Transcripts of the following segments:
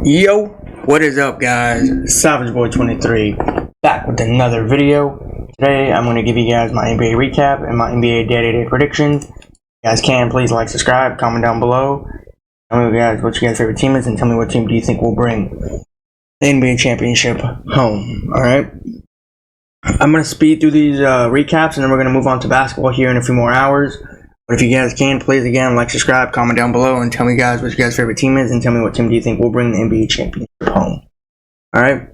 Yo, what is up, guys? Savage Boy 23 back with another video. Today I'm going to give you guys my NBA recap and my NBA day-to-day predictions. If you guys can, please like, subscribe, comment down below. Tell me guys what you guys' favorite team is, and tell me what team do you think will bring the NBA championship home. Alright, I'm going to speed through these recaps, and then we're going to move on to basketball here in a few more hours. But if you guys can, please again like, subscribe, comment down below, and tell me guys what your guys' favorite team is, and tell me what team do you think will bring the NBA championship home. Alright,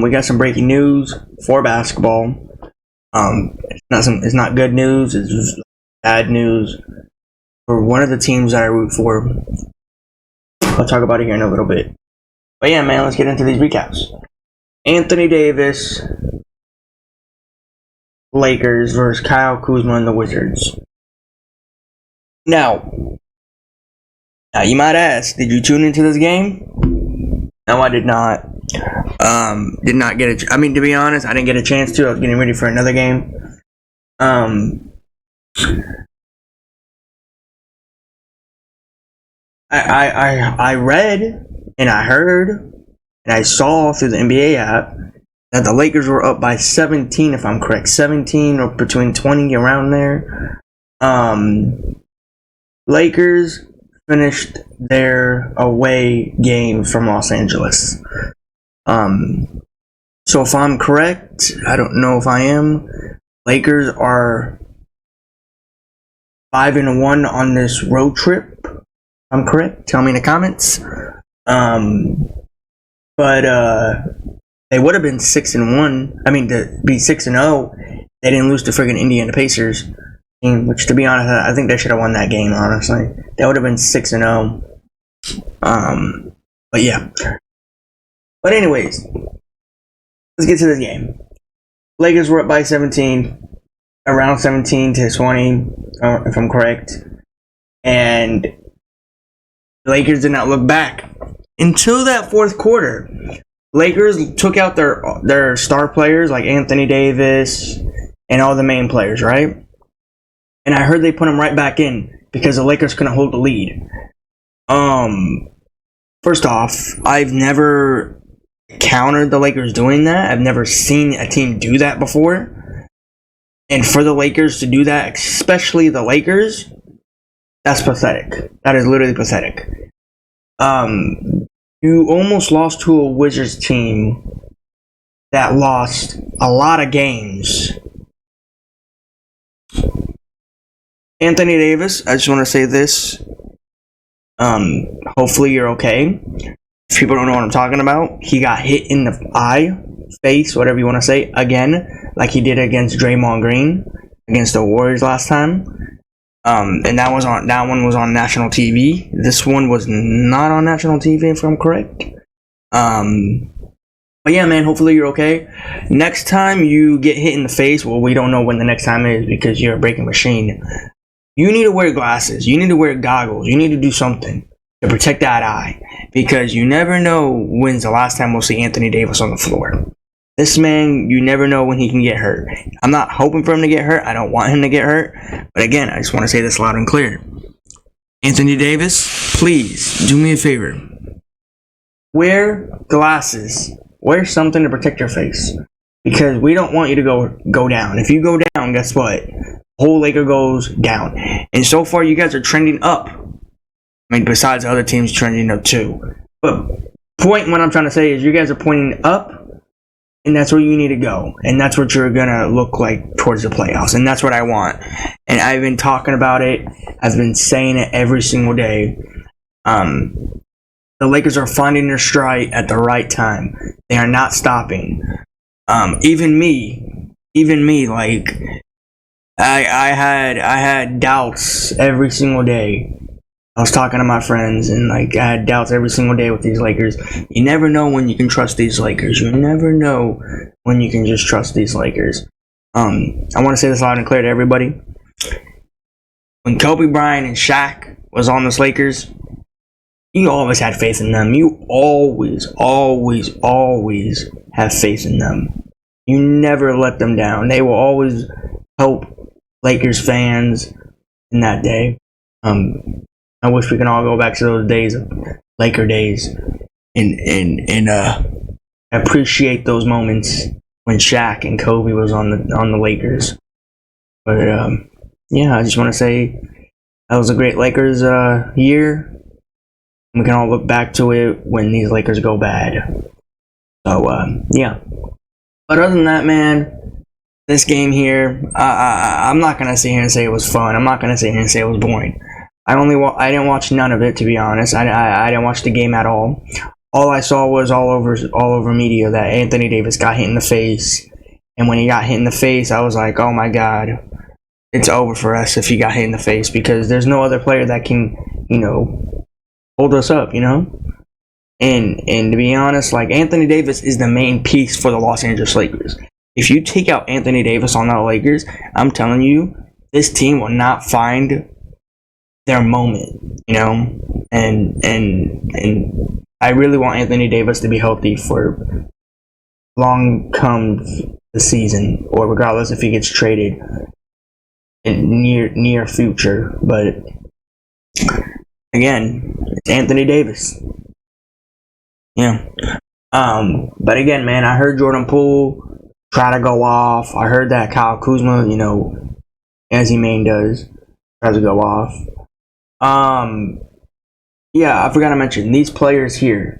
we got some breaking news for basketball. It's not good news, it's just bad news for one of the teams that I root for. I'll talk about it here in a little bit. But yeah, man, let's get into these recaps. Anthony Davis, Lakers versus Kyle Kuzma and the Wizards. Now you might ask, did you tune into this game? No, I did not. Did not get a. I mean, to be honest, I didn't get a chance to. I was getting ready for another game. I read and I heard and I saw through the NBA app that the Lakers were up by 17, if I'm correct, 17 or between 20, around there. Lakers finished their away game from Los Angeles. So if I'm correct, I don't know if I am, Lakers are 5-1 on this road trip. If I'm correct, tell me in the comments. But they would have been 6-1. I mean, to be 6-0, they didn't lose to friggin' Indiana Pacers. Which, to be honest, I think they should have won that game, honestly. That would have been 6-0. But yeah. But anyways, let's get to this game. Lakers were up by 17, around 17 to 20, if I'm correct. And the Lakers did not look back until that fourth quarter. Lakers took out their star players like Anthony Davis and all the main players, right? And I heard they put them right back in because the Lakers couldn't hold the lead. First off, I've never countered the Lakers doing that. I've never seen a team do that before. And for the Lakers to do that, especially the Lakers, that's pathetic. That is literally pathetic. You almost lost to a Wizards team that lost a lot of games. Anthony Davis, I just want to say this. Hopefully you're okay. If people don't know what I'm talking about, he got hit in the eye, face, whatever you want to say, again, like he did against Draymond Green, against the Warriors last time. And that one was on national TV. This one was not on national TV, if I'm correct. But yeah, man, hopefully you're okay. Next time you get hit in the face, well, we don't know when the next time is because you're a breaking machine. You need to wear glasses. You need to wear goggles. You need to do something to protect that eye, because you never know when's the last time we'll see Anthony Davis on the floor. This man, you never know when he can get hurt. I'm not hoping for him to get hurt. I don't want him to get hurt. But again, I just want to say this loud and clear. Anthony Davis, please do me a favor. Wear glasses. Wear something to protect your face, because we don't want you to go down. If you go down, guess what? Whole Laker goes down. And so far you guys are trending up. I mean, besides other teams trending up too. But what I'm trying to say is you guys are pointing up, and that's where you need to go. And that's what you're gonna look like towards the playoffs. And that's what I want. And I've been talking about it. I've been saying it every single day. The Lakers are finding their stride at the right time. They are not stopping. Even me, like, I had doubts every single day. I was talking to my friends, and like I had doubts every single day with these Lakers. You never know when you can trust these Lakers. You never know when you can just trust these Lakers. I want to say this loud and clear to everybody. When Kobe Bryant and Shaq was on this Lakers, you always had faith in them. You always have faith in them. You never let them down. They will always help Lakers fans in that day. I wish we can all go back to those days of Laker days. and appreciate those moments when Shaq and Kobe was on the Lakers. But yeah, I just want to say that was a great Lakers year. We can all look back to it when these Lakers go bad. So yeah. But other than that, man, this game here, I'm not gonna sit here and say it was fun. I'm not gonna sit here and say it was boring. I didn't watch none of it, to be honest. I didn't watch the game at all. All I saw was all over media that Anthony Davis got hit in the face, and when he got hit in the face, I was like, oh my god, it's over for us if he got hit in the face, because there's no other player that can, hold us up, And to be honest, like, Anthony Davis is the main piece for the Los Angeles Lakers. If you take out Anthony Davis on the Lakers, I'm telling you, this team will not find their moment, and I really want Anthony Davis to be healthy for long come the season, or regardless if he gets traded in near future. But again, it's Anthony Davis. Yeah. But again, man, I heard Jordan Poole try to go off. I heard that Kyle Kuzma, as he main does, tries to go off. Yeah, I forgot to mention these players here.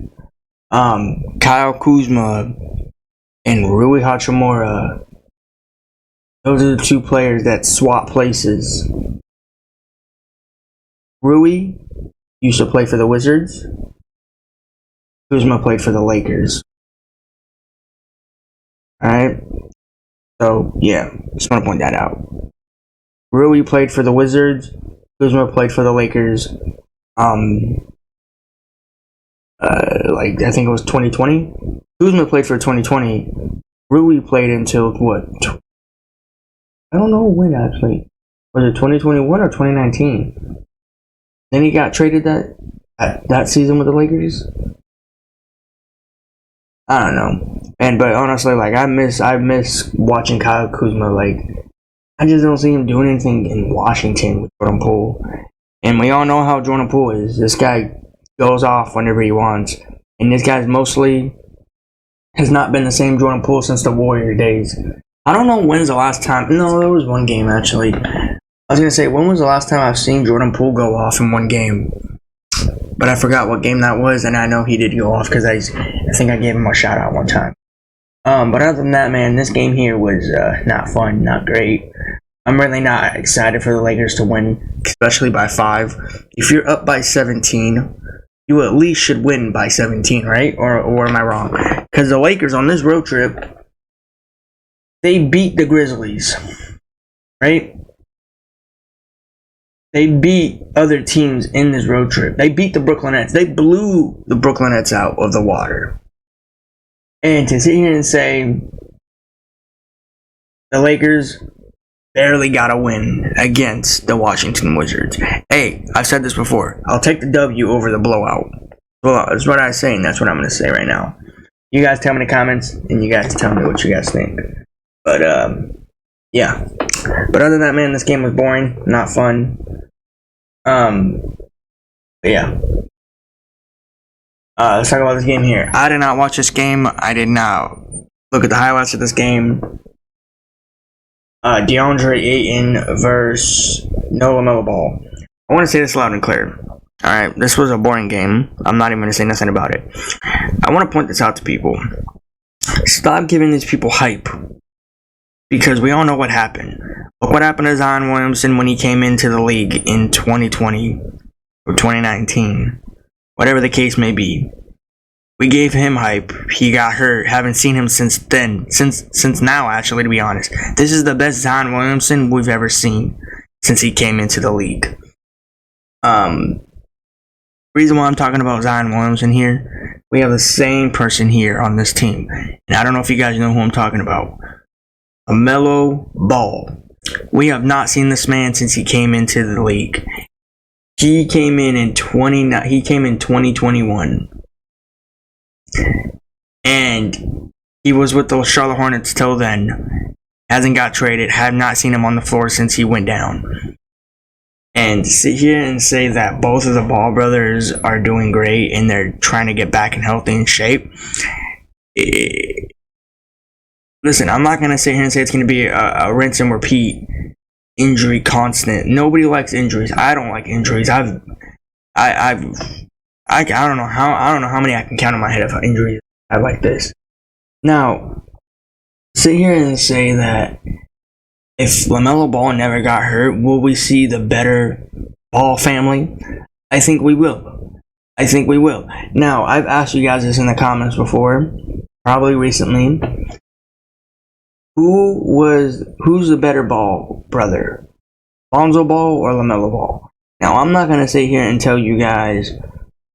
Kyle Kuzma and Rui Hachimura. Those are the two players that swap places. Rui used to play for the Wizards. Kuzma played for the Lakers. Alright? So, yeah, just want to point that out. Rui played for the Wizards. Kuzma played for the Lakers. I think it was 2020. Kuzma played for 2020. Rui played until what? I don't know when actually. Was it 2021 or 2019? Then he got traded that season with the Lakers. I don't know. But honestly, like, I miss watching Kyle Kuzma. Like, I just don't see him doing anything in Washington with Jordan Poole. And we all know how Jordan Poole is. This guy goes off whenever he wants. And this guy's mostly has not been the same Jordan Poole since the Warrior days. I don't know when's the last time. No, there was one game actually. I was going to say, when was the last time I've seen Jordan Poole go off in one game? But I forgot what game that was, and I know he did go off because I think I gave him a shout out one time. But other than that, man, this game here was not fun, not great. I'm really not excited for the Lakers to win, especially by 5. If you're up by 17, you at least should win by 17, right? Or am I wrong? Because the Lakers on this road trip, they beat the Grizzlies, right? They beat other teams in this road trip. They beat the Brooklyn Nets. They blew the Brooklyn Nets out of the water. And to sit here and say the Lakers barely got a win against the Washington Wizards. Hey, I've said this before. I'll take the W over the blowout. Well, that's what I was saying. That's what I'm going to say right now. You guys tell me in the comments, and you guys tell me what you guys think. But, yeah. But other than that, man, this game was boring. Not fun. Yeah. Let's talk about this game here. I did not watch this game. I did not look at the highlights of this game. DeAndre Ayton versus Noah LaMelo Ball. I want to say this loud and clear. Alright, this was a boring game. I'm not even going to say nothing about it. I want to point this out to people. Stop giving these people hype. Because we all know what happened. Look what happened to Zion Williamson when he came into the league in 2020 or 2019. Whatever the case may be. We gave him hype. He got hurt. Haven't seen him since then. Since now, actually, to be honest. This is the best Zion Williamson we've ever seen since he came into the league. Reason why I'm talking about Zion Williamson here, we have the same person here on this team. And I don't know if you guys know who I'm talking about. LaMelo Ball. We have not seen this man since he came into the league. He came in 2021. And he was with the Charlotte Hornets till then. Hasn't got traded. Have not seen him on the floor since he went down. And to sit here and say that both of the Ball brothers are doing great and they're trying to get back in healthy and shape. Listen, I'm not going to sit here and say it's going to be a rinse and repeat injury constant. Nobody likes injuries. I don't like injuries. I don't know how many I can count on my head of injuries I like this. Now, sit here and say that if LaMelo Ball never got hurt, will we see the better Ball family? I think we will. Now, I've asked you guys this in the comments before, probably recently. Who's the better Ball brother? Lonzo Ball or LaMelo Ball? Now, I'm not going to sit here and tell you guys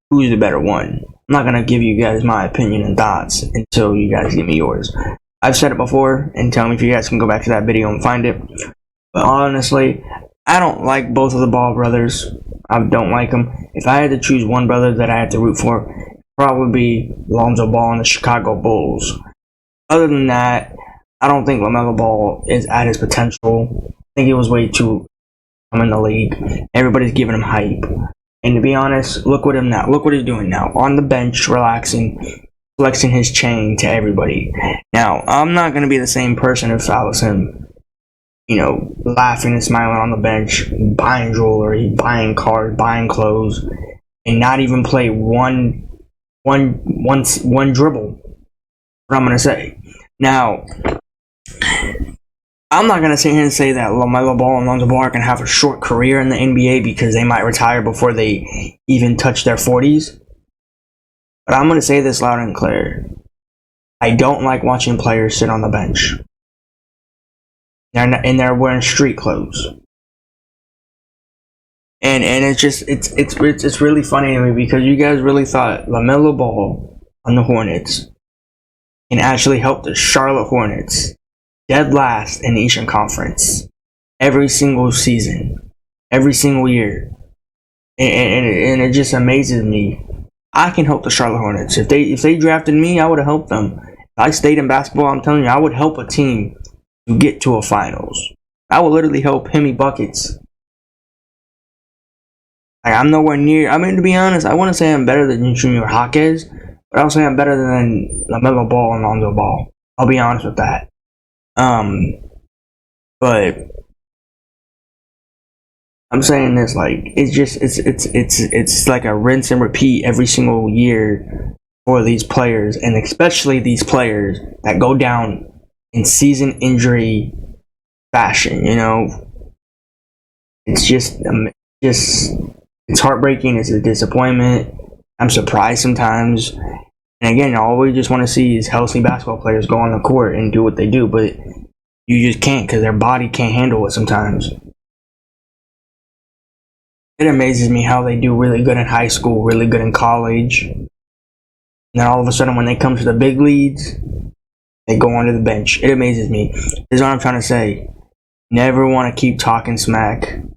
who's the better one. I'm not going to give you guys my opinion and thoughts until you guys give me yours. I've said it before, and tell me if you guys can go back to that video and find it. But honestly, I don't like both of the Ball brothers. I don't like them. If I had to choose one brother that I had to root for, it'd probably be Lonzo Ball and the Chicago Bulls. Other than that, I don't think LaMelo Ball is at his potential. I think he was way too come in the league. Everybody's giving him hype. And to be honest, look what he's doing now. On the bench, relaxing, flexing his chain to everybody. Now, I'm not going to be the same person if I was him, laughing and smiling on the bench, buying jewelry, buying cars, buying clothes, and not even play one dribble. What I'm going to say. Now, I'm not going to sit here and say that LaMelo Ball and Lonzo Ball are going to have a short career in the NBA because they might retire before they even touch their 40s. But I'm going to say this loud and clear. I don't like watching players sit on the bench. They're wearing street clothes. And it's really funny to me because you guys really thought LaMelo Ball on the Hornets can actually help the Charlotte Hornets dead last in the Eastern Conference every single season, every single year. And it just amazes me. I can help the Charlotte Hornets. If they drafted me, I would have helped them. If I stayed in basketball, I'm telling you, I would help a team to get to a finals. I would literally help Hemi Buckets. I'm nowhere near. I mean, to be honest, I wouldn't say I'm better than Junior Jaquez, but I'll say I'm better than LaMelo Ball and Lonzo Ball. I'll be honest with that. But I'm saying this it's like a rinse and repeat every single year for these players, and especially these players that go down in season injury fashion. It's heartbreaking. It's a disappointment. I'm surprised sometimes. And again, all we just want to see is healthy basketball players go on the court and do what they do, but you just can't because their body can't handle it sometimes. It amazes me how they do really good in high school, really good in college. And then all of a sudden, when they come to the big leagues, they go onto the bench. It amazes me. This is what I'm trying to say. Never want to keep talking smack to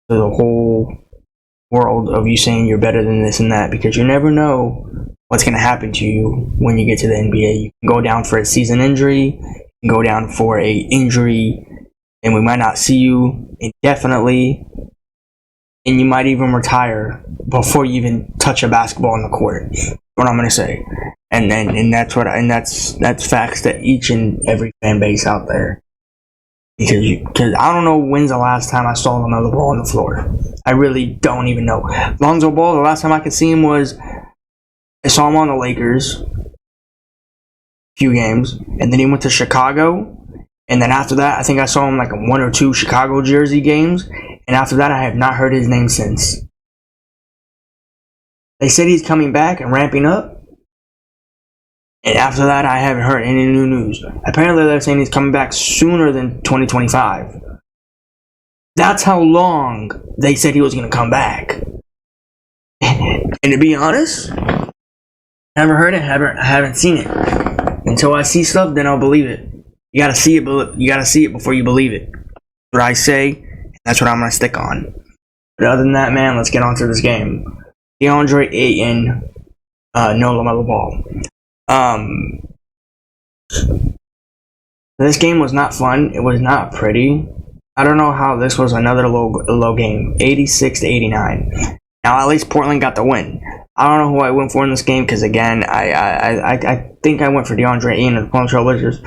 the whole world of you saying you're better than this and that, because you never know what's going to happen to you when you get to the NBA. You can go down for a season injury, you can go down for a injury, and we might not see you indefinitely, and you might even retire before you even touch a basketball on the court. That's what I'm going to say. And that's facts to each and every fan base out there. Because I don't know when's the last time I saw LaMelo Ball on the floor. I really don't even know. Lonzo Ball, the last time I could see him was I saw him on the Lakers a few games, and then he went to Chicago, and then after that I think I saw him like in 1 or 2 Chicago Jersey games, and after that I have not heard his name since. They said he's coming back and ramping up, and after that I haven't heard any new news. Apparently they're saying he's coming back sooner than 2025. That's how long they said he was going to come back. And to be honest, never heard it, haven't seen it. Until I see stuff, then I'll believe it. You gotta see it before you believe it. That's what I say, that's what I'm gonna stick on. But other than that, man, let's get on to this game. DeAndre Ayton, no LaMelo Ball. This game was not fun. It was not pretty. I don't know how this was another low game, 86-89. Now at least Portland got the win. I don't know who I went for in this game because again, I think I went for DeAndre Ayton and the Portland Trail Blazers.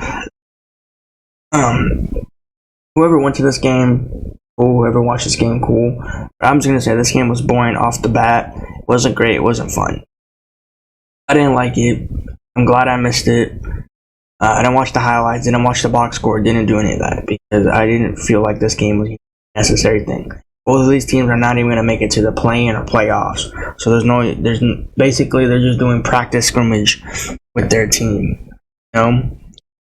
Whoever went to this game, cool. Whoever watched this game, cool. But I'm just gonna say this game was boring off the bat. It wasn't great. It wasn't fun. I didn't like it. I'm glad I missed it. I didn't watch the highlights. Didn't watch the box score. Didn't do any of that because I didn't feel like this game was a necessary thing. Both of these teams are not even gonna make it to the play-in or playoffs. So basically they're just doing practice scrimmage with their team. You know.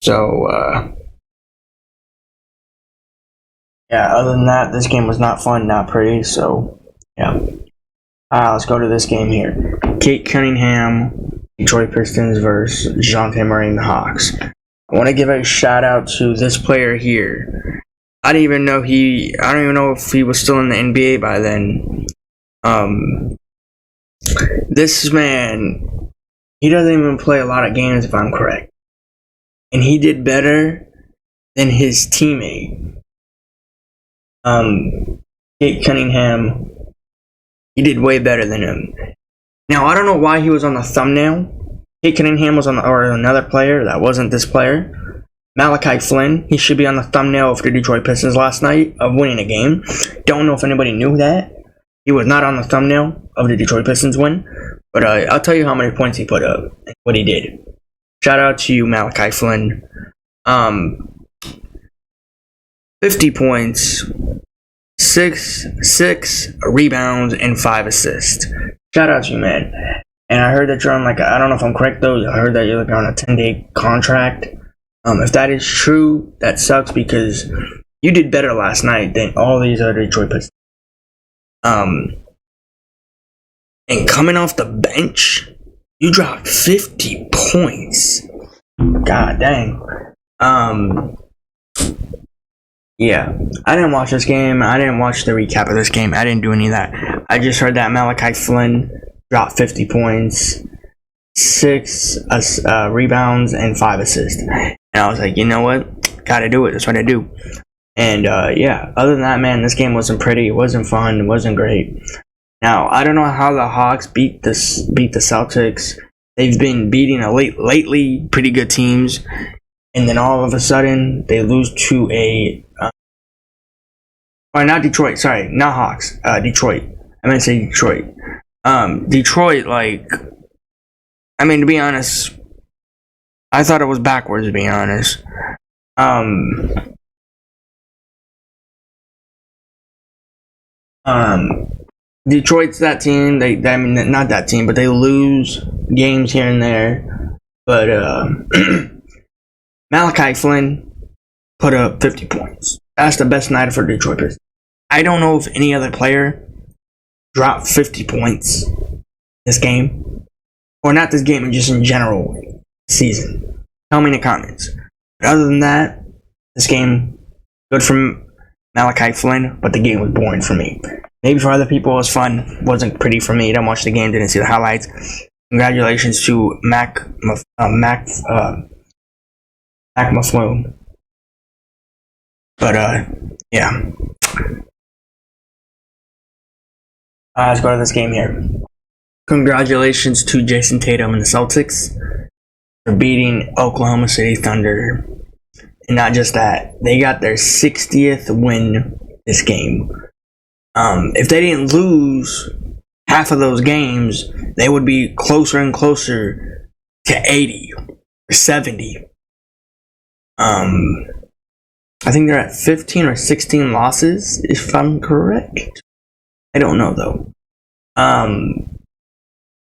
So. Yeah, other than that, this game was not fun, not pretty, so, yeah. Let's go to this game here. Cade Cunningham, Detroit Pistons versus DeJounte Murray and the Hawks. I want to give a shout out to this player here. I don't even know if he was still in the NBA by then. This man, he doesn't even play a lot of games if I'm correct. And he did better than his teammate. Cade Cunningham, he did way better than him. Now, I don't know why he was on the thumbnail. Cade Cunningham was or another player that wasn't this player. Malachi Flynn, he should be on the thumbnail of the Detroit Pistons last night of winning a game. Don't know if anybody knew that. He was not on the thumbnail of the Detroit Pistons win. But I'll tell you how many points he put up and what he did. Shout out to you, Malachi Flynn. 50 points, 6 rebounds, and 5 assists. Shout out to you, man. And I heard that you're on I don't know if I'm correct though, I heard that you're on a 10-day contract. If that is true, that sucks because you did better last night than all these other Detroit Pistons. And coming off the bench, you dropped 50 points. God dang. Yeah, I didn't watch this game. I didn't watch the recap of this game. I didn't do any of that. I just heard that Malachi Flynn dropped 50 points, 6 rebounds, and 5 assists. And I was like, you know what? Gotta do it. That's what I do. And yeah, other than that, man, this game wasn't pretty. It wasn't fun. It wasn't great. Now, I don't know how the Hawks beat the Celtics. They've been beating lately pretty good teams. And then all of a sudden, they lose to or not Detroit, sorry, not Hawks, Detroit. I meant to say Detroit. Detroit, to be honest, I thought it was backwards, to be honest. Detroit's that team, not that team, but they lose games here and there. But, Malachi Flynn put up 50 points. That's the best night for Detroit Pistons. I don't know if any other player dropped 50 points this game. Or not this game, just in general season. Tell me in the comments. But other than that, this game, good for Malachi Flynn, but the game was boring for me. Maybe for other people it was fun. Wasn't pretty for me. Didn't watch the game, didn't see the highlights. Congratulations to Mac McFlow. But, yeah. Let's go to this game here. Congratulations to Jason Tatum and the Celtics for beating Oklahoma City Thunder. And not just that, they got their 60th win this game. If they didn't lose half of those games, they would be closer and closer to 80 or 70. I think they're at 15 or 16 losses, if I'm correct. I don't know though.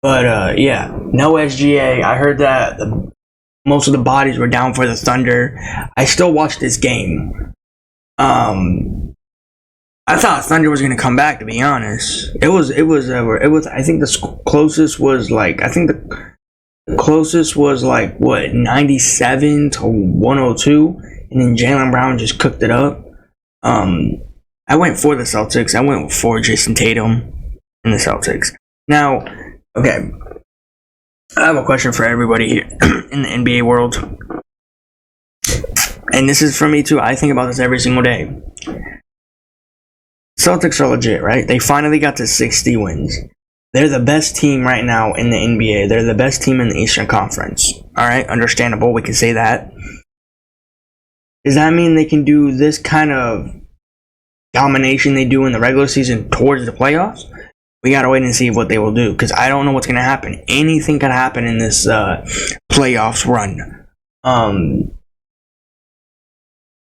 But yeah, no SGA. I heard that most of the bodies were down for the Thunder. I still watched this game. I thought Thunder was gonna come back. To be honest, it was. I think the closest was the closest was what 97 to 102, and then Jaylen Brown just cooked it up. I went for the Celtics. I went for Jason Tatum and the Celtics. Now, okay, I have a question for everybody here in the NBA world, and this is for me too. I think about this every single day. Celtics are legit, right? They finally got to 60 wins. They're the best team right now in the NBA. They're the best team in the Eastern Conference. All right, understandable. We can say that. Does that mean they can do this kind of domination they do in the regular season towards the playoffs? We gotta wait and see what they will do, because I don't know what's gonna happen. Anything could happen in this playoffs run.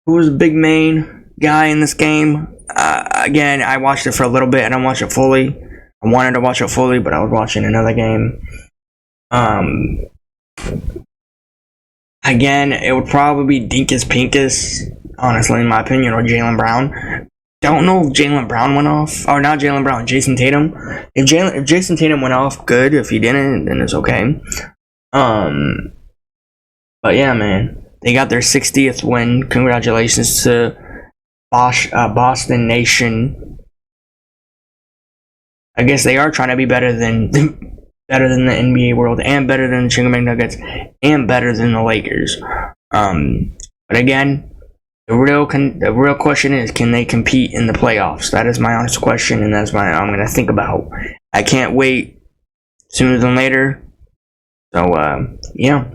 Who was the big main guy in this game? Again, I watched it for a little bit. I don't watch it fully. I wanted to watch it fully, but I was watching another game. Again, it would probably be Dinkus Pinkus, honestly, in my opinion, or Jaylen Brown. Don't know if Jaylen Brown went off. Or not Jaylen Brown, Jason Tatum. If Jason Tatum went off, good. If he didn't, then it's okay. But yeah, man. They got their 60th win. Congratulations to Boston Nation. I guess they are trying to be better than the NBA world, and better than the Chicago Nuggets, and better than the Lakers. But again, the real question is, can they compete in the playoffs? That is my honest question, and that's what I'm gonna think about. I can't wait sooner than later. So yeah,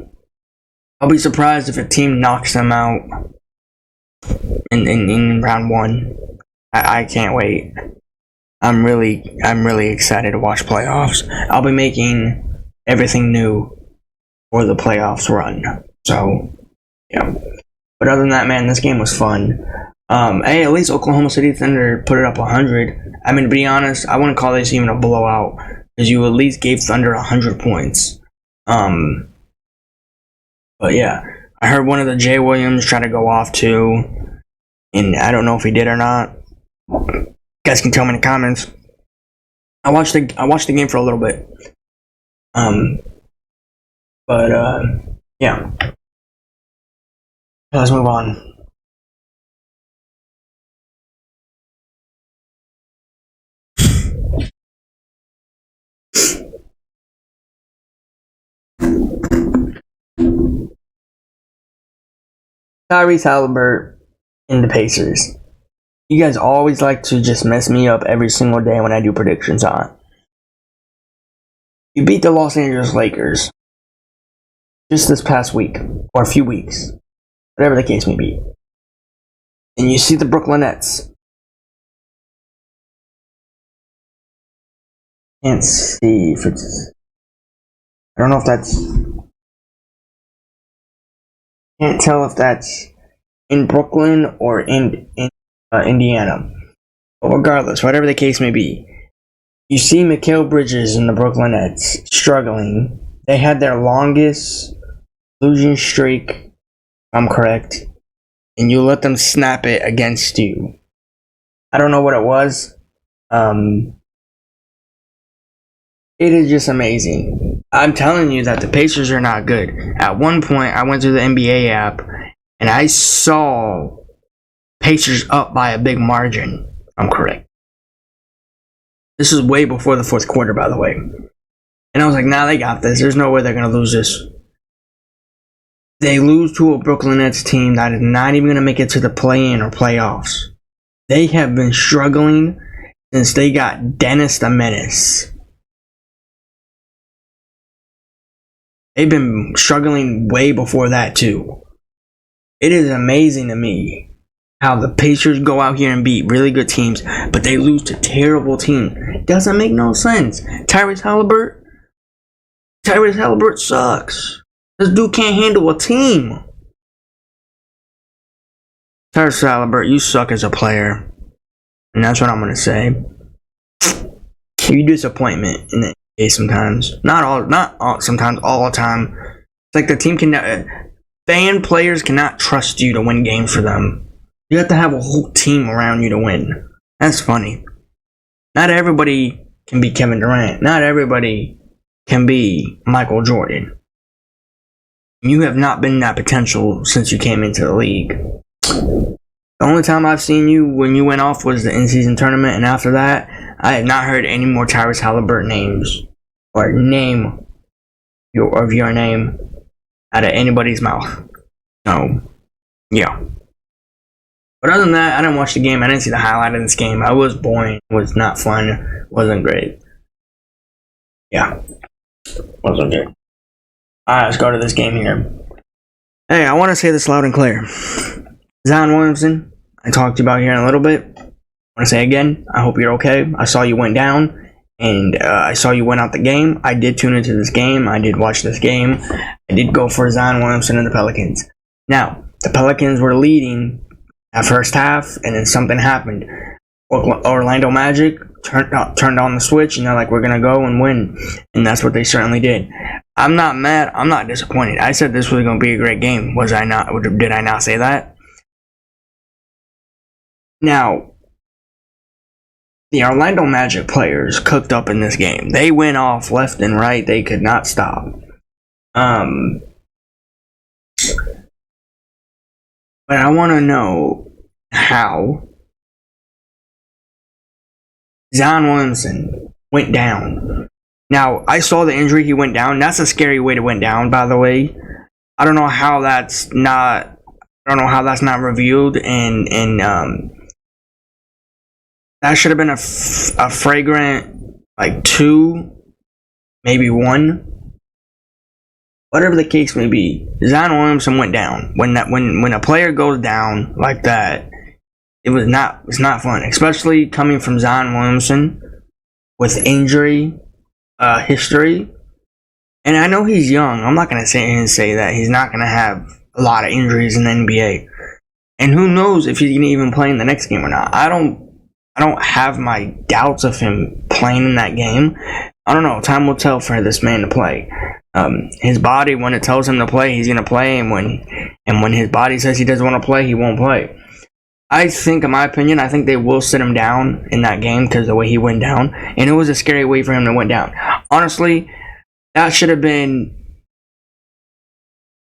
I'll be surprised if a team knocks them out in round one. I can't wait. I'm really excited to watch playoffs. I'll be making everything new for the playoffs run. So yeah. But other than that, man, this game was fun. Hey, at least Oklahoma City Thunder put it up 100. I mean, to be honest, I wouldn't call this even a blowout, because you at least gave Thunder 100 points. But yeah, I heard one of the Jay Williams try to go off too, and I don't know if he did or not. You guys can tell me in the comments. I watched the game for a little bit. Yeah. Let's move on. Tyrese Halliburton in the Pacers. You guys always like to just mess me up every single day when I do predictions on. You beat the Los Angeles Lakers just this past week, or a few weeks, whatever the case may be. And you see the Brooklyn Nets. Can't see if it's... I don't know if that's... Can't tell if that's in Brooklyn or in Indiana. But regardless, whatever the case may be, you see Mikal Bridges and the Brooklyn Nets struggling. They had their longest losing streak, if I'm correct, and you let them snap it against you. I don't know what it was. It is just amazing. I'm telling you that the Pacers are not good. At one point, I went to the NBA app, and I saw Pacers up by a big margin. I'm correct. This is way before the fourth quarter, by the way. And I was like, nah, they got this. There's no way they're going to lose this. They lose to a Brooklyn Nets team that is not even going to make it to the play-in or playoffs. They have been struggling since they got Dennis the Menace. They've been struggling way before that, too. It is amazing to me how the Pacers go out here and beat really good teams, but they lose to terrible teams. Doesn't make no sense. Tyrese Halliburton sucks. This dude can't handle a team. Tyrese Halliburton, you suck as a player. And that's what I'm going to say. You disappointment in the NBA sometimes. Not all, sometimes, all the time. It's like the team players cannot trust you to win games for them. You have to have a whole team around you to win. That's funny. Not everybody can be Kevin Durant. Not everybody can be Michael Jordan. You have not been that potential since you came into the league. The only time I've seen you when you went off was the in-season tournament, and after that, I have not heard any more Tyrese Halliburton names or name of your name out of anybody's mouth. So, yeah. But other than that, I didn't watch the game. I didn't see the highlight of this game. I was boring. It was not fun. Wasn't great. Yeah. Wasn't good. Alright, let's go to this game here. Hey, I want to say this loud and clear. Zion Williamson, I talked to you about here in a little bit. I want to say again, I hope you're okay. I saw you went down, and I saw you went out the game. I did tune into this game. I did watch this game. I did go for Zion Williamson and the Pelicans. Now, the Pelicans were leading at first half, and then something happened. Orlando Magic turned on the switch, and they're like, we're going to go and win. And that's what they certainly did. I'm not mad. I'm not disappointed. I said this was going to be a great game. Was I not? Did I not say that? Now, the Orlando Magic players cooked up in this game. They went off left and right. They could not stop. But I want to know how Zion Williamson went down. Now, I saw the injury. He went down. That's a scary way to went down, by the way. I don't know how that's not revealed, and that should have been a flagrant, like 2, maybe 1. Whatever the case may be, Zion Williamson went down. When a player goes down like that, it's not fun, especially coming from Zion Williamson with injury history. And I know he's young. I'm not gonna say that he's not gonna have a lot of injuries in the NBA. And who knows if he's gonna even play in the next game or not. I don't have my doubts of him playing in that game. I don't know. Time will tell for this man to play. His body, when it tells him to play, he's gonna play, and when his body says he doesn't want to play, he won't play. I think, in my opinion, I think they will sit him down in that game because of the way he went down, and it was a scary way for him to went down. Honestly, that should have been,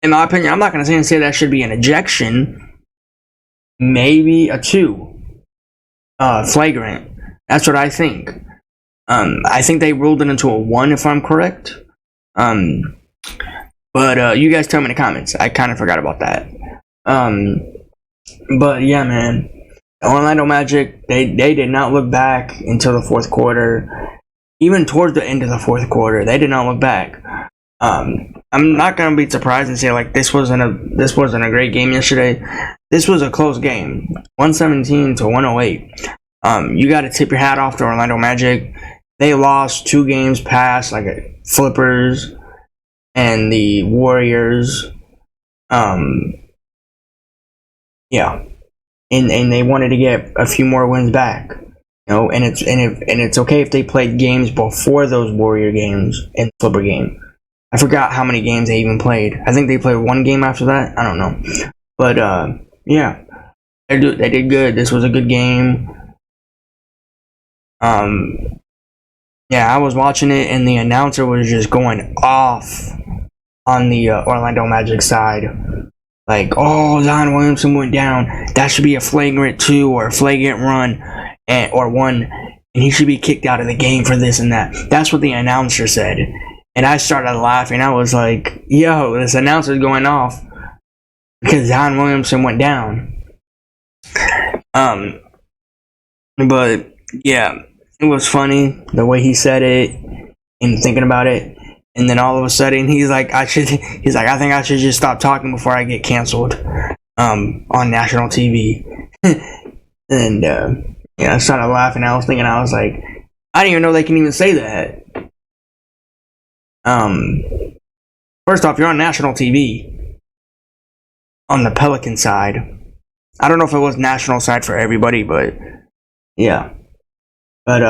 in my opinion, I'm not going to say that should be an ejection, maybe a 2, flagrant. That's what I think. I think they ruled it into a 1, if I'm correct. But you guys tell me in the comments. I kind of forgot about that. But yeah, man, the Orlando Magic, they did not look back until the fourth quarter. Even towards the end of the fourth quarter, they did not look back. I'm not gonna be surprised and say like this wasn't a great game yesterday. This was a close game, 117 to 108. You got to tip your hat off to Orlando Magic. They lost 2 games past like Flippers and the Warriors. Yeah, and they wanted to get a few more wins back, and it's okay if they played games before those Warrior games and Flipper game. I forgot how many games they even played. I think they played 1 game after that. I don't know, but yeah, they did good. This was a good game. Yeah, I was watching it, and the announcer was just going off on the Orlando Magic side. Like, oh, Zion Williamson went down. That should be a flagrant 2 or a flagrant run, or 1, and he should be kicked out of the game for this and that. That's what the announcer said. And I started laughing. I was like, yo, this announcer's going off because Zion Williamson went down. But yeah, it was funny the way he said it and thinking about it. And then all of a sudden, he's like, I think I should just stop talking before I get canceled on national TV. And yeah, I started laughing. I was like, I didn't even know they can even say that. First off, you're on national TV on the Pelican side. I don't know if it was national side for everybody, but yeah. But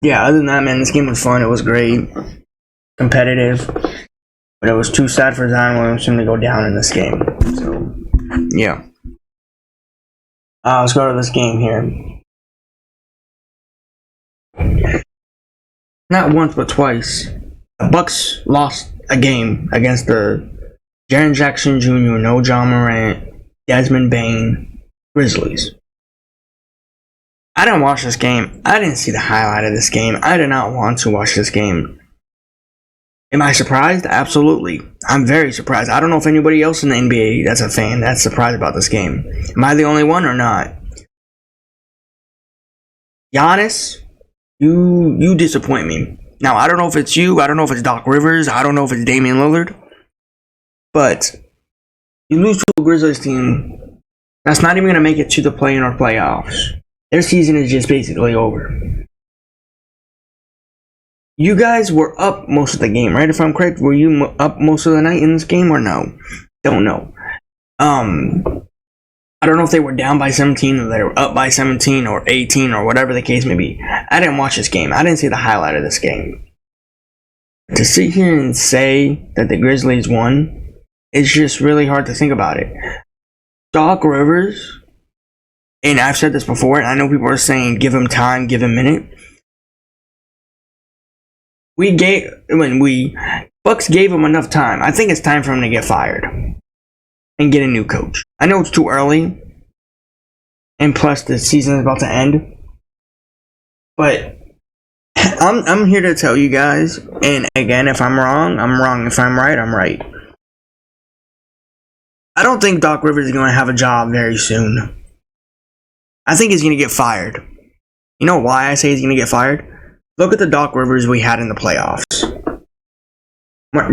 yeah, other than that, man, this game was fun. It was great. Competitive, but it was too sad for Zion Williamson to go down in this game. So, yeah. Let's go to this game here. Not once, but twice. The Bucks lost a game against the Jaren Jackson Jr., no John Morant, Desmond Bane Grizzlies. I didn't watch this game. I didn't see the highlight of this game. I did not want to watch this game. Am I surprised? Absolutely. I'm very surprised. I don't know if anybody else in the NBA that's a fan that's surprised about this game. Am I the only one or not? Giannis, you disappoint me. Now, I don't know if it's you. I don't know if it's Doc Rivers. I don't know if it's Damian Lillard. But you lose to a Grizzlies team that's not even going to make it to the play-in or playoffs. Their season is just basically over. You guys were up most of the game, right? If I'm correct, were you up most of the night in this game or no? Don't know. I don't know if they were down by 17 or they were up by 17 or 18 or whatever the case may be. I didn't watch this game. I didn't see the highlight of this game. To sit here and say that the Grizzlies won, it's just really hard to think about it. Doc Rivers, and I've said this before, and I know people are saying give him time, give him a minute. Bucks gave him enough time. I think it's time for him to get fired and get a new coach. I know it's too early, and plus the season is about to end. But I'm here to tell you guys, and again, if I'm wrong, I'm wrong. If I'm right, I'm right. I don't think Doc Rivers is going to have a job very soon. I think he's going to get fired. You know why I say he's going to get fired? Look at the Doc Rivers we had in the playoffs.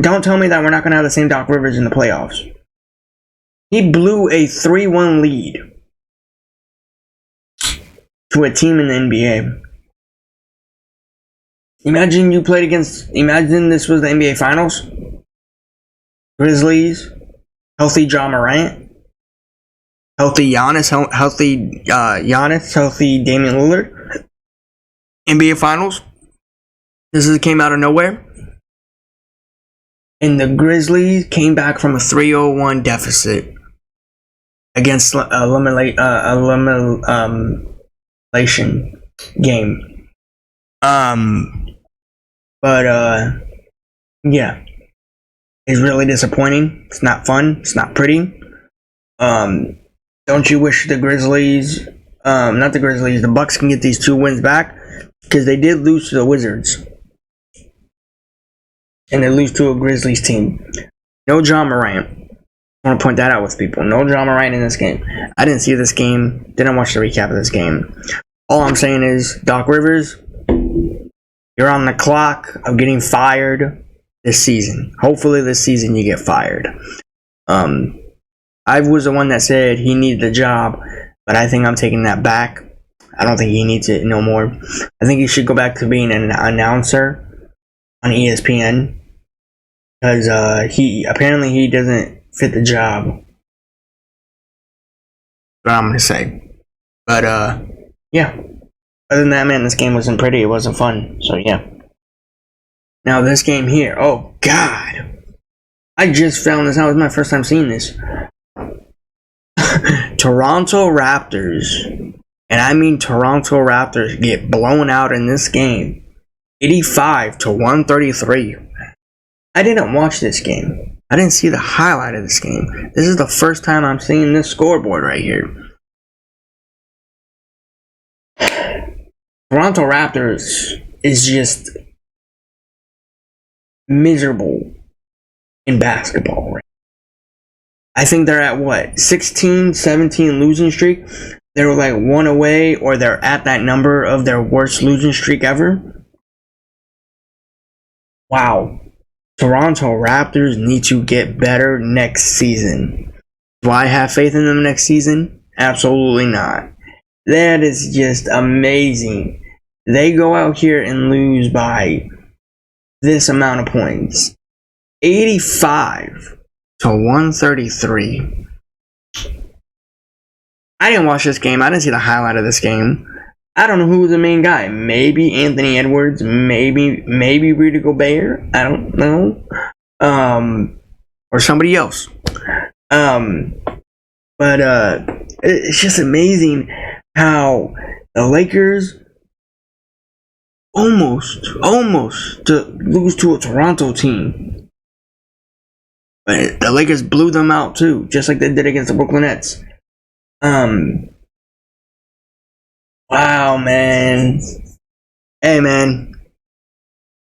Don't tell me that we're not going to have the same Doc Rivers in the playoffs. He blew a 3-1 lead to a team in the NBA. Imagine this was the NBA Finals. Grizzlies, healthy Ja Morant, healthy Giannis, healthy Damian Lillard. NBA Finals. This came out of nowhere. And the Grizzlies came back from a 3-0-1 deficit against elimination game. Yeah. It's really disappointing. It's not fun. It's not pretty. Don't you wish the Grizzlies, not the Grizzlies, the Bucks can get these 2 wins back? Because they did lose to the Wizards. And they lose to a Grizzlies team. No Ja Morant. I want to point that out with people. No Ja Morant in this game. I didn't see this game. Didn't watch the recap of this game. All I'm saying is, Doc Rivers, you're on the clock of getting fired this season. Hopefully this season you get fired. I was the one that said he needed the job, but I think I'm taking that back. I don't think he needs it no more. I think he should go back to being an announcer on ESPN. Because he doesn't fit the job. That's what I'm going to say. But, yeah. Other than that, man, this game wasn't pretty. It wasn't fun. So, yeah. Now, this game here. Oh, God. I just found this out. It was my first time seeing this. Toronto Raptors. And I mean Toronto Raptors get blown out in this game. 85-133. I didn't watch this game. I didn't see the highlight of this game. This is the first time I'm seeing this scoreboard right here. Toronto Raptors is just miserable in basketball. Right? I think they're at 16, 17 losing streak. They're like 1 away, or they're at that number of their worst losing streak ever. Wow. Toronto Raptors need to get better next season. Do I have faith in them next season? Absolutely not. That is just amazing. They go out here and lose by this amount of points. 85-133. I didn't watch this game. I didn't see the highlight of this game. I don't know who was the main guy. Maybe Anthony Edwards. Maybe Rudy Gobert. I don't know. Or somebody else. But it's just amazing how the Lakers almost to lose to a Toronto team. But the Lakers blew them out too, just like they did against the Brooklyn Nets. Wow, man. Hey, man.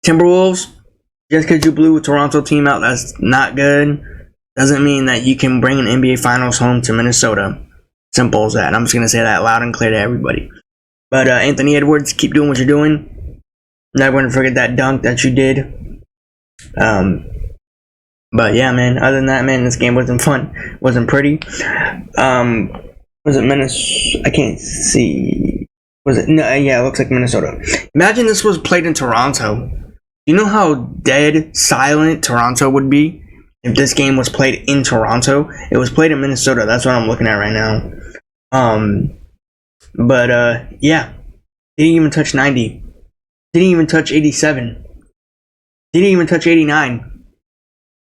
Timberwolves, Just because you blew a Toronto team out that's not good doesn't mean that you can bring an NBA Finals home to Minnesota. Simple as that. I'm just going to say that loud and clear to everybody. But Anthony Edwards, keep doing what you're doing. Never going to forget that dunk that you did. But yeah, man, other than that, man, this game wasn't fun. Wasn't pretty. Was it Minnesota? I can't see. Was it? No, yeah, it looks like Minnesota. Imagine this was played in Toronto. You know how dead silent Toronto would be if this game was played in Toronto? It was played in Minnesota. That's what I'm looking at right now. Yeah. Didn't even touch 90. Didn't even touch 87. Didn't even touch 89.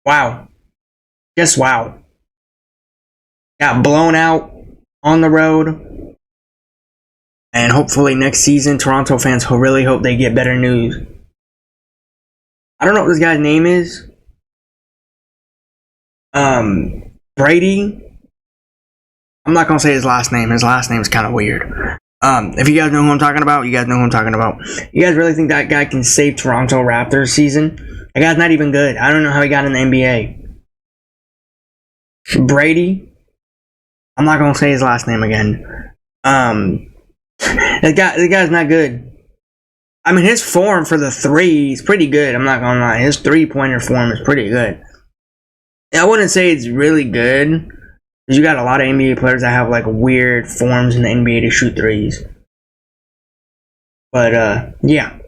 Wow. Just wow. Got blown out on the road. And hopefully next season, Toronto fans really hope they get better news. I don't know what this guy's name is. Brady. I'm not going to say his last name. His last name is kind of weird. If you guys know who I'm talking about, you guys know who I'm talking about. You guys really think that guy can save Toronto Raptors season? That guy's not even good. I don't know how he got in the NBA. Brady. I'm not going to say his last name again. The guy's not good. I mean, his form for the three is pretty good. I'm not going to lie. His three-pointer form is pretty good. I wouldn't say it's really good, because you got a lot of NBA players that have like weird forms in the NBA to shoot threes. But yeah,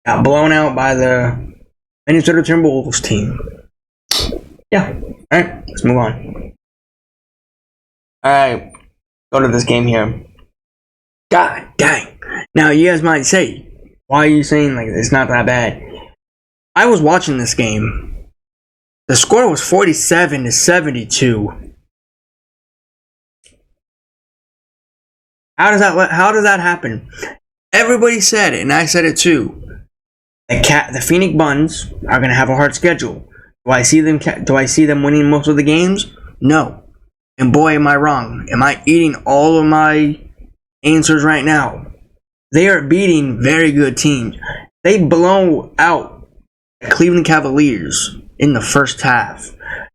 got blown out by the Minnesota Timberwolves team. Yeah. All right, let's move on. All right, go to this game here. God dang. Now you guys might say, why are you saying like it's not that bad? I was watching this game. The score was 47-72. How does that happen? Everybody said it, and I said it too. The Phoenix Suns are gonna have a hard schedule. Do I see them winning most of the games? No. And boy, am I wrong. Am I eating all of my answers right now? They are beating very good teams. They blow out the Cleveland Cavaliers in the first half.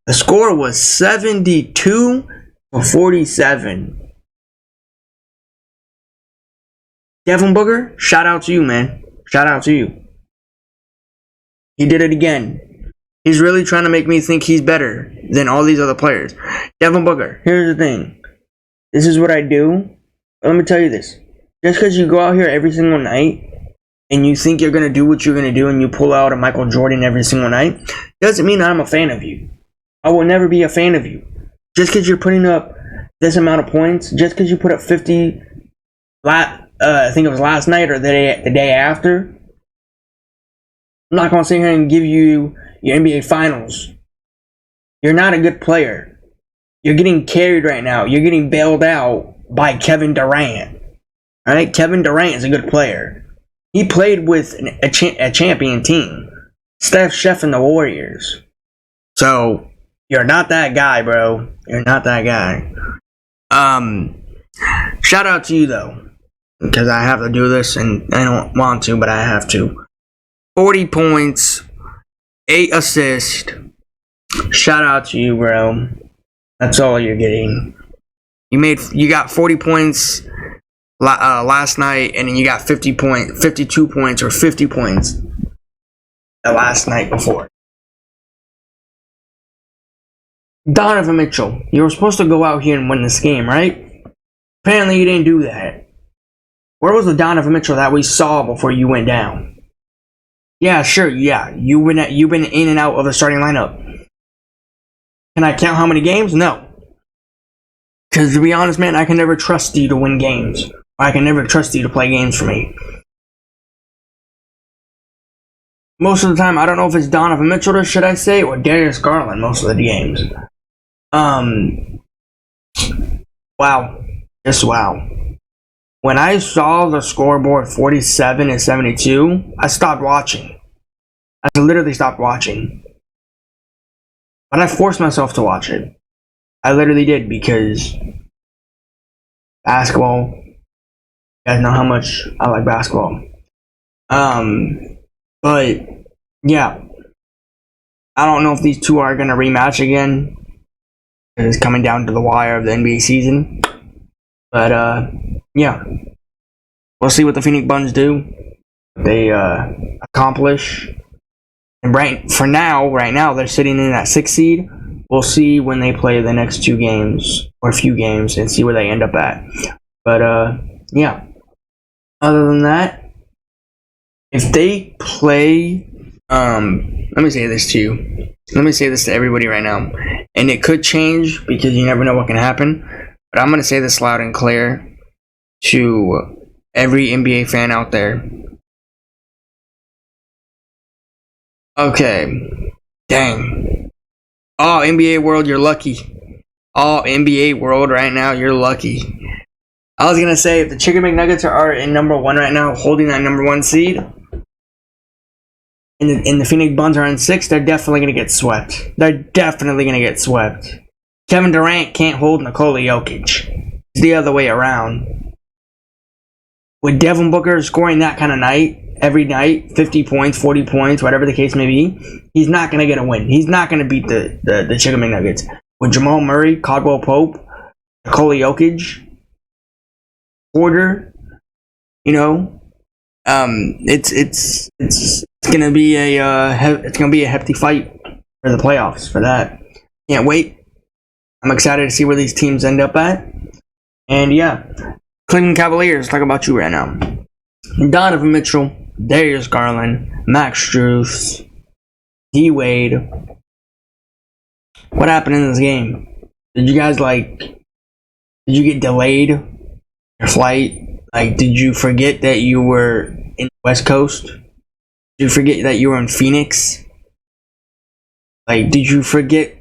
The score was 72-47. Devin Booker, shout out to you, man. Shout out to you. He did it again. He's really trying to make me think he's better than all these other players. Devin Booker, here's the thing. This is what I do. Let me tell you this. Just because you go out here every single night and you think you're going to do what you're going to do and you pull out a Michael Jordan every single night, doesn't mean I'm a fan of you. I will never be a fan of you. Just because you're putting up this amount of points, just because you put up 50, I think it was last night or the day after, I'm not going to sit here and give you your NBA Finals. You're not a good player. You're getting carried right now. You're getting bailed out by Kevin Durant. Alright, Kevin Durant is a good player. He played with a champion team. Steph Chef and the Warriors. So, you're not that guy, bro. You're not that guy. Shout out to you, though. Because I have to do this, and I don't want to, but I have to. 40 points. 8 assists. Shout out to you, bro. That's all you're getting. You got 40 points last night, and then you got 52 points or 50 points the last night before. Donovan Mitchell, you were supposed to go out here and win this game, right? Apparently you didn't do that. Where was the Donovan Mitchell that we saw before you went down? Yeah, sure, yeah. You've been in and out of the starting lineup. Can I count how many games? No. Because to be honest, man, I can never trust you to win games. I can never trust you to play games for me. Most of the time, I don't know if it's Donovan Mitchell, should I say, or Darius Garland most of the games. Wow. Just wow. When I saw the scoreboard 47-72, I stopped watching. I literally stopped watching. But I forced myself to watch it. I literally did, because basketball, you guys know how much I like basketball. But yeah, I don't know if these two are gonna rematch again. It's coming down to the wire of the NBA season. But yeah, we'll see what the Phoenix Suns do. They accomplish. And right now they're sitting in that 6th seed. We'll see when they play the next 2 games or a few games and see where they end up at. But yeah. Other than that, if they play, let me say this to you. Let me say this to everybody right now, and it could change because you never know what can happen. But I'm gonna say this loud and clear to every NBA fan out there. Okay, dang. Oh, NBA world, you're lucky. Oh, NBA world right now, you're lucky. I was gonna say if the Chicken McNuggets are in number 1 right now, holding that number 1 seed, and the Phoenix Suns are in 6, they're definitely gonna get swept. They're definitely gonna get swept. Kevin Durant can't hold Nikola Jokic. It's the other way around. With Devin Booker scoring that kind of night, every night, 50 points, 40 points, whatever the case may be, he's not going to get a win. He's not going to beat the Chicken McNuggets. With Jamal Murray, Caldwell Pope, Nikola Jokic, Porter, you know, it's gonna be a hefty fight for the playoffs for that. Can't wait. I'm excited to see where these teams end up at. And yeah, Cleveland Cavaliers, talk about you right now. Donovan Mitchell, Darius Garland, Max Strus, D Wade. What happened in this game? Did you guys did you get delayed your flight? Did you forget that you were in the West Coast? Did you forget that you were in Phoenix? Did you forget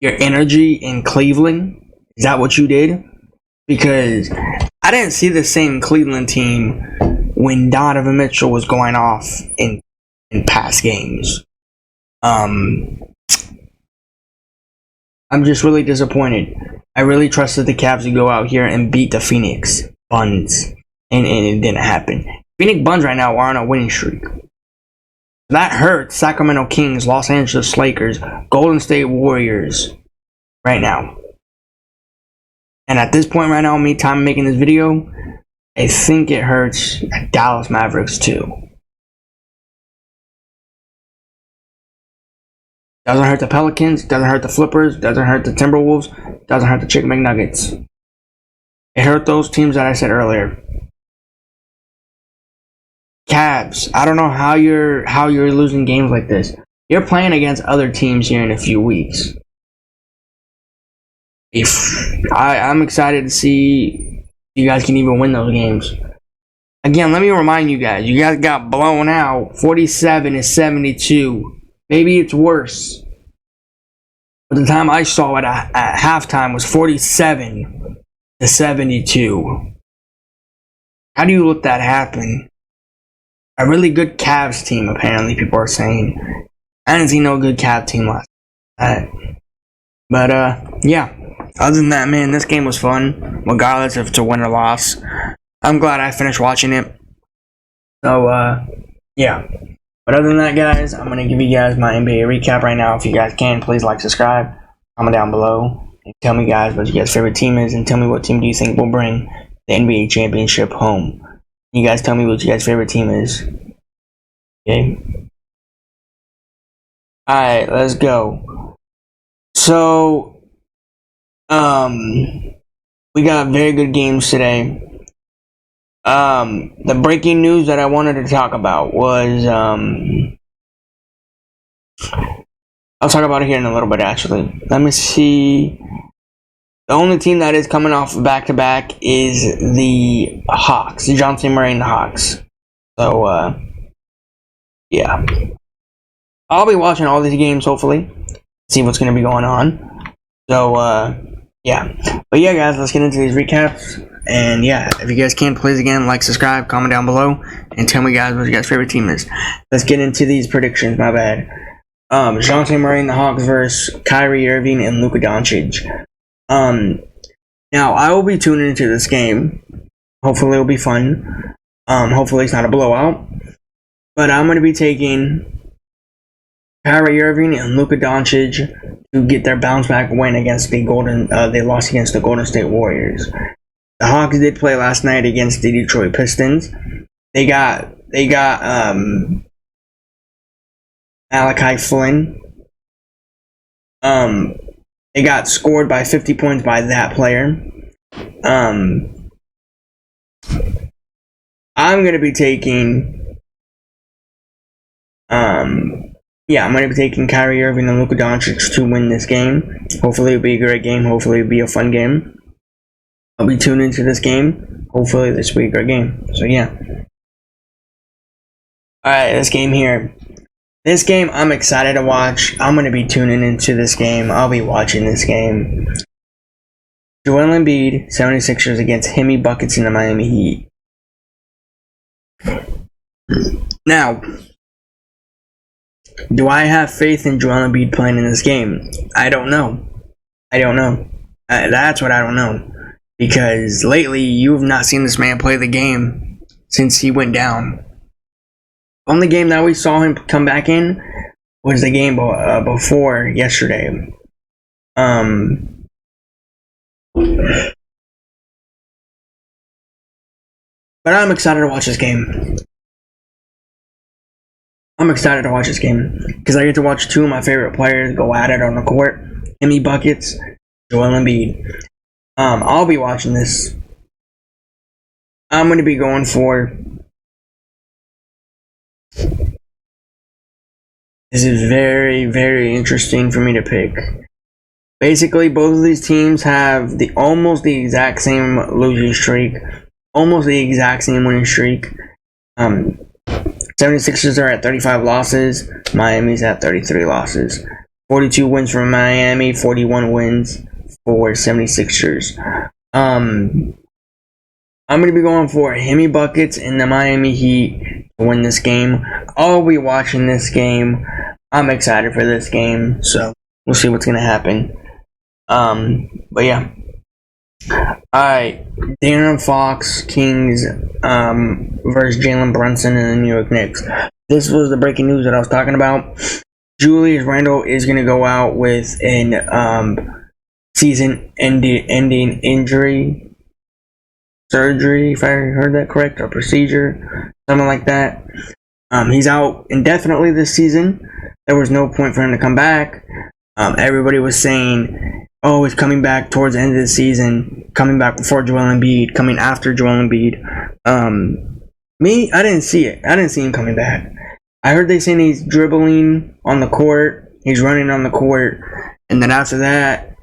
your energy in Cleveland? Is that what you did? Because I didn't see the same Cleveland team when Donovan Mitchell was going off in past games. I'm just really disappointed. I really trusted the Cavs to go out here and beat the Phoenix Suns, and it didn't happen. Phoenix Suns right now are on a winning streak. That hurts Sacramento Kings, Los Angeles Lakers, Golden State Warriors right now. And at this point right now, time making this video, I think it hurts Dallas Mavericks too. Doesn't hurt the Pelicans, doesn't hurt the Flippers, doesn't hurt the Timberwolves, doesn't hurt the Chicken McNuggets. It hurt those teams that I said earlier. Cavs, I don't know how you're losing games like this. You're playing against other teams here in a few weeks. I'm excited to see if you guys can even win those games. Again, let me remind you guys got blown out 47-72. Maybe it's worse. But the time I saw it at halftime was 47-72. How do you let that happen? A really good Cavs team, apparently, people are saying. I didn't see no good Cavs team last night. But, yeah. Other than that, man, this game was fun, regardless if it's a win or loss. I'm glad I finished watching it. So, yeah. But other than that, guys, I'm going to give you guys my NBA recap right now. If you guys can, please like, subscribe, comment down below, and tell me, guys, what your guys' favorite team is, and tell me what team do you think will bring the NBA championship home. You guys tell me what your guys' favorite team is. Okay? Alright, let's go. So, we got very good games today. The breaking news that I wanted to talk about was, I'll talk about it here in a little bit, actually. Let me see. The only team that is coming off back-to-back is the Hawks. John C. Murray and the Hawks. So, yeah. I'll be watching all these games, hopefully. See what's going to be going on. So, yeah. But yeah, guys, let's get into these recaps. And yeah, if you guys can, please again, like, subscribe, comment down below, and tell me, guys, what your guys' favorite team is. Let's get into these predictions, my bad. John C. Murray and the Hawks versus Kyrie Irving and Luka Doncic. Now, I will be tuning into this game. Hopefully it'll be fun. Hopefully it's not a blowout. But I'm going to be taking Kyrie Irving and Luka Doncic to get their bounce back win against the they lost against the Golden State Warriors. The Hawks did play last night against the Detroit Pistons. They got Malachi Flynn. They got scored by 50 points by that player. I'm gonna be taking I'm gonna be taking Kyrie Irving and Luka Doncic to win this game. Hopefully it'll be a great game. Hopefully it'll be a fun game. I'll be tuned into this game. Hopefully this will be a great game. So yeah. Alright, this game here. This game I'm excited to watch. I'm going to be tuning into this game. I'll be watching this game. Joel Embiid, 76ers against Hemi Buckets in the Miami Heat. Now, do I have faith in Joel Embiid playing in this game? I don't know. That's what I don't know. Because lately, you have not seen this man play the game since he went down. Only game that we saw him come back in was the game before yesterday. But I'm excited to watch this game. Because I get to watch two of my favorite players go at it on the court. Hemi Buckets, Joel Embiid. I'll be watching this. I'm going to be going for... This is very, very interesting for me to pick. Basically, both of these teams have almost the exact same losing streak, almost the exact same winning streak. 76ers are at 35 losses. Miami's at 33 losses. 42 wins for Miami, 41 wins for 76ers. I'm going to be going for Hemi Buckets and the Miami Heat to win this game. I'll be watching this game. I'm excited for this game, so we'll see what's going to happen. But yeah. Alright, De'Aaron Fox, Kings, versus Jalen Brunson and the New York Knicks. This was the breaking news that I was talking about. Julius Randle is going to go out with an season-ending injury, surgery, if I heard that correct, or procedure, something like that. He's out indefinitely this season. There was no point for him to come back. Everybody was saying, oh, he's coming back towards the end of the season, coming back before Joel Embiid, coming after Joel Embiid. I didn't see it. I didn't see him coming back. I heard they saying he's dribbling on the court, he's running on the court, and then after that,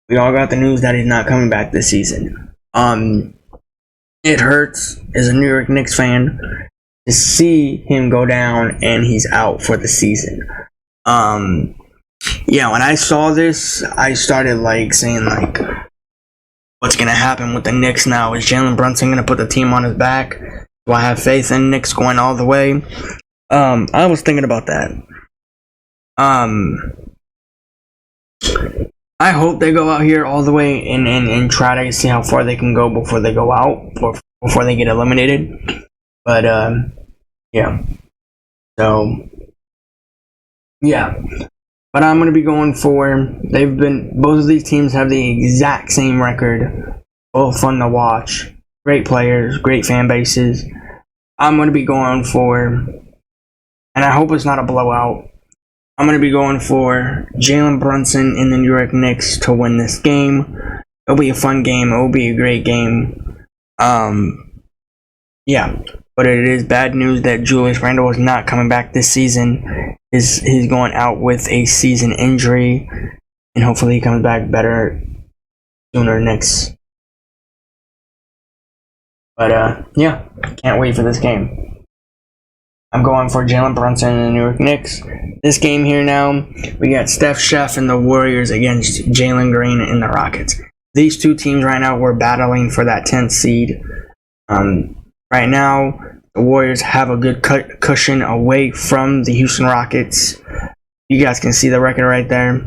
we all got the news that he's not coming back this season. It hurts as a New York Knicks fan to see him go down and he's out for the season. Yeah, when I saw this, I started saying what's gonna happen with the Knicks now? Is Jalen Brunson gonna put the team on his back? Do I have faith in Knicks going all the way? I was thinking about that. I hope they go out here all the way and try to see how far they can go before they go out, or before they get eliminated. But yeah. So yeah. But I'm going to be going for, both of these teams have the exact same record. Both fun to watch. Great players, great fan bases. I'm going to be going for, and I hope it's not a blowout, I'm going to be going for Jalen Brunson and the New York Knicks to win this game. It'll be a fun game. It'll be a great game. Yeah. But it is bad news that Julius Randle is not coming back this season. He's going out with a season injury, and hopefully he comes back better sooner next. But yeah, can't wait for this game. I'm going for Jalen Brunson and the New York Knicks. This game here now, we got Steph Chef and the Warriors against Jalen Green and the Rockets. These two teams right now were battling for that 10th seed. Right now, the Warriors have a good cushion away from the Houston Rockets. You guys can see the record right there.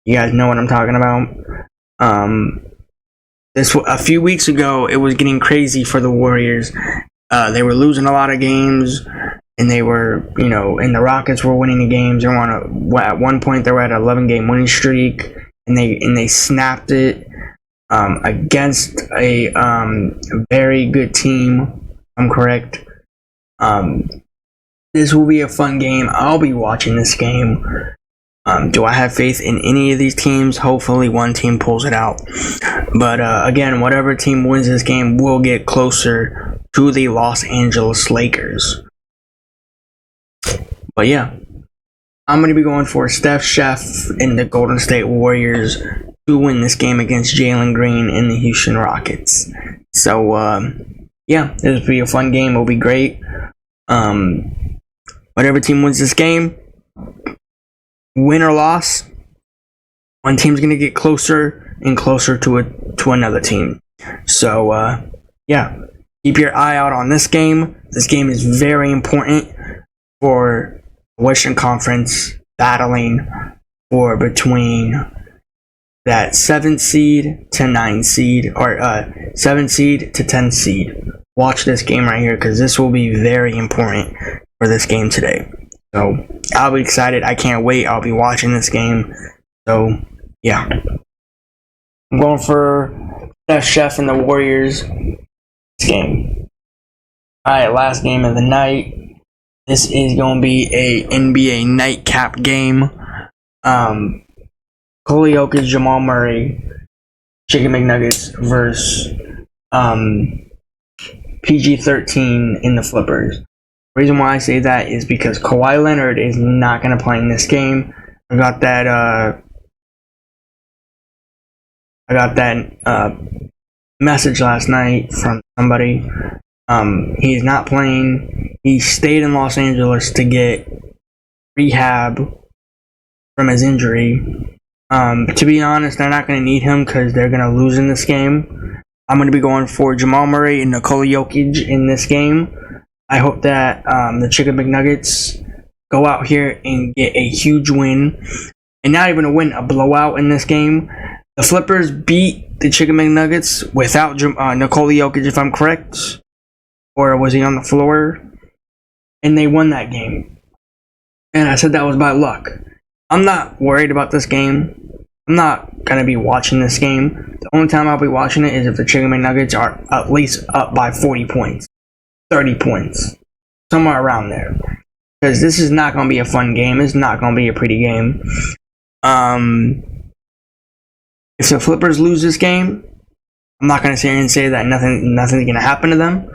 You guys know what I'm talking about. A few weeks ago, it was getting crazy for the Warriors. They were losing a lot of games. and they were, and the Rockets were winning the games. They were at one point they were at an 11-game winning streak, and they snapped it against a very good team. I'm correct. This will be a fun game. I'll be watching this game. Do I have faith in any of these teams? Hopefully one team pulls it out. But again, whatever team wins this game will get closer to the Los Angeles Lakers. But yeah, I'm going to be going for Steph Chef and the Golden State Warriors to win this game against Jalen Green and the Houston Rockets. So yeah, this will be a fun game. It'll be great. Whatever team wins this game, win or loss, one team's going to get closer and closer to another team. So yeah, keep your eye out on this game. This game is very important for the Western Conference battling for between that 7th seed to 9th seed, or 7th seed to 10th seed. Watch this game right here, because this will be very important for this game today. So I'll be excited. I can't wait. I'll be watching this game. So yeah, I'm going for Steph Chef and the Warriors game. Alright, last game of the night. This is going to be a NBA nightcap game. Nikola Jokic, Jamal Murray, Chicken McNuggets versus PG-13 in the Flippers. The reason why I say that is because Kawhi Leonard is not going to play in this game. I got that message last night from somebody. He's not playing. He stayed in Los Angeles to get rehab from his injury. To be honest, they're not going to need him because they're going to lose in this game. I'm going to be going for Jamal Murray and Nikola Jokic in this game. I hope that the Chicken McNuggets go out here and get a huge win. And not even a win, a blowout in this game. The Flippers beat the Chicken McNuggets without Nikola Jokic, if I'm correct. Or was he on the floor? And they won that game. And I said that was by luck. I'm not worried about this game. I'm not going to be watching this game. The only time I'll be watching it is if the Chicken McNuggets are at least up by 40 points. 30 points. Somewhere around there. Because this is not going to be a fun game. It's not going to be a pretty game. If the Flippers lose this game, I'm not going to sit here and say that nothing's going to happen to them.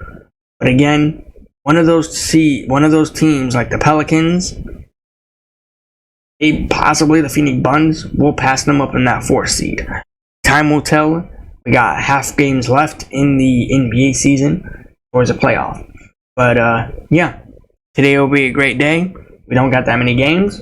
But again, one of those teams like the Pelicans, possibly the Phoenix Suns, will pass them up in that 4th seed. Time will tell. We got half games left in the NBA season towards a playoff. But yeah, today will be a great day. We don't got that many games.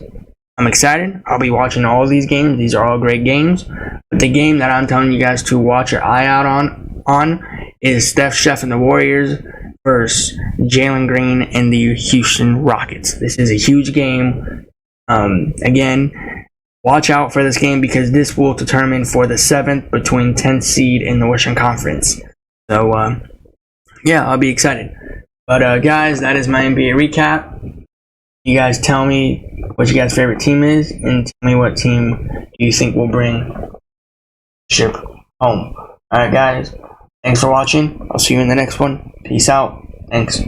I'm excited. I'll be watching all of these games. These are all great games. But the game that I'm telling you guys to watch your eye out on is Steph Chef and the Warriors versus Jalen Green and the Houston Rockets. This is a huge game. Again, watch out for this game because this will determine for the 7th between 10th seed in the Western Conference. So, yeah, I'll be excited. But, guys, that is my NBA recap. You guys tell me what your guys' favorite team is and tell me what team do you think will bring ship home. Alright, guys. Thanks for watching. I'll see you in the next one. Peace out. Thanks.